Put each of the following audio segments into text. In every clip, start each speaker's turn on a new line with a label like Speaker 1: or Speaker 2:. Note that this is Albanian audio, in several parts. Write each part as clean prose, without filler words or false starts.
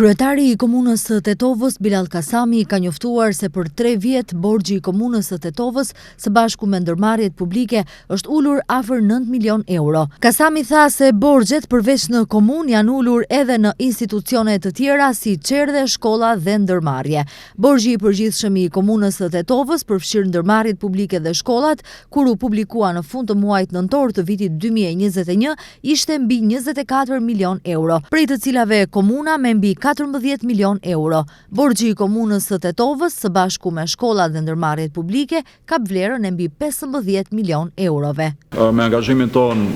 Speaker 1: Kryetari i komunës së Tetovës, Bilal Kasami, ka njoftuar se për 3 vjet borxhi i komunës së Tetovës së bashku me ndërmarrjet publike është ulur afër 9 milion euro. Kasami tha se borxhet përveç në komunë janë ulur edhe në institucione të tjera si çerdhe, shkolla dhe ndërmarrje. Borxhi i përgjithshëm i komunës së Tetovës përfshir ndërmarrjet publike dhe shkollat, kur u publikua në fund të muajit nëntor të vitit 2021, ishte mbi 24 milion euro, prej të cilave komuna me mbi 14 milion euro. Borxhi i komunës së Tetovës së bashku me shkollat dhe ndërmarrjet publike ka vlerën e mbi 15 milion eurove.
Speaker 2: Me angazhimin ton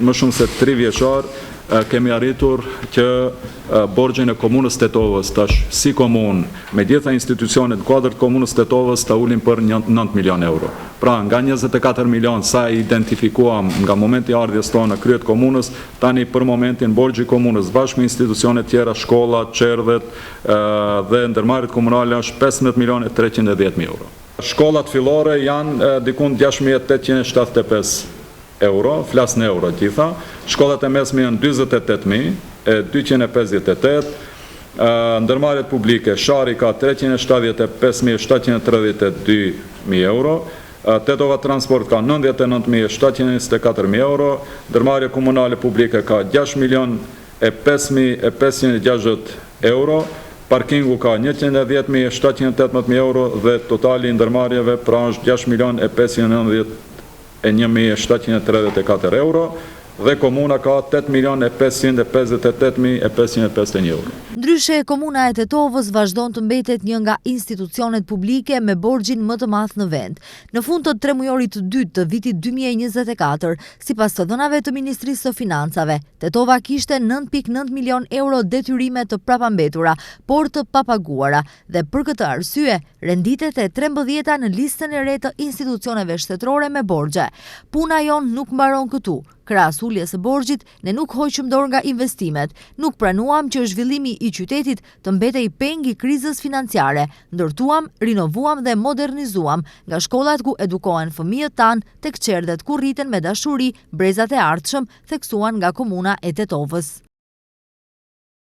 Speaker 2: më shumë se 3 vjeçar kemi arritur që borxhin e komunës Tetovës tash si komunë me gjitha institucionet kuadër të komunës Tetovës ta ulim për 9 milion euro. Pra nga 24 milion sa identifikuam nga momenti i ardhjes tonë në kryet komunës, tani për momentin borxhi i komunës bashkë me institucionet tjera, shkollat, çerdhet dhe ndërmarrjet komunale është 15 milion e 310 mijë euro. Shkollat fillore janë dikun 6.875 euro, flas në euro gjitha, shkollat e mesme janë 28.258, ndërmarrjet publike, Shari ka 375.732 euro, Tetova Transport ka 99.724 euro, ndërmarrje komunale publike ka 6.5.560 euro, parkingu ka 110.718 euro dhe totali i ndërmarrjeve pra është 6.591.734 euro dhe komuna ka 8.558.551 euro.
Speaker 1: Ndryshe, komuna e Tetovës vazhdon të mbetet një nga institucionet publike me borxhin më të madh në vend. Në fund të tremujorit të dytë të vitit 2024, sipas të dhënave të Ministrisë së Financave, Tetova kishte 9.9 milion euro detyrime të prapambetura, por të papaguara, dhe për këtë arsye renditet e 13-ta në listën e re të institucioneve shtetërore me borxhe. Puna jon nuk mbaron këtu. Krahas uljes së borxhit, ne nuk hoqëm dorë nga investimet, nuk pranuam që zhvillimi i qytetit të mbetej peng i krizës financiare, ndërtuam, rinovuam dhe modernizuam, nga shkollat ku edukohen fëmijët tanë tek çerdhet ku rriten me dashuri brezat e ardhshëm, theksuan nga komuna e Tetovës.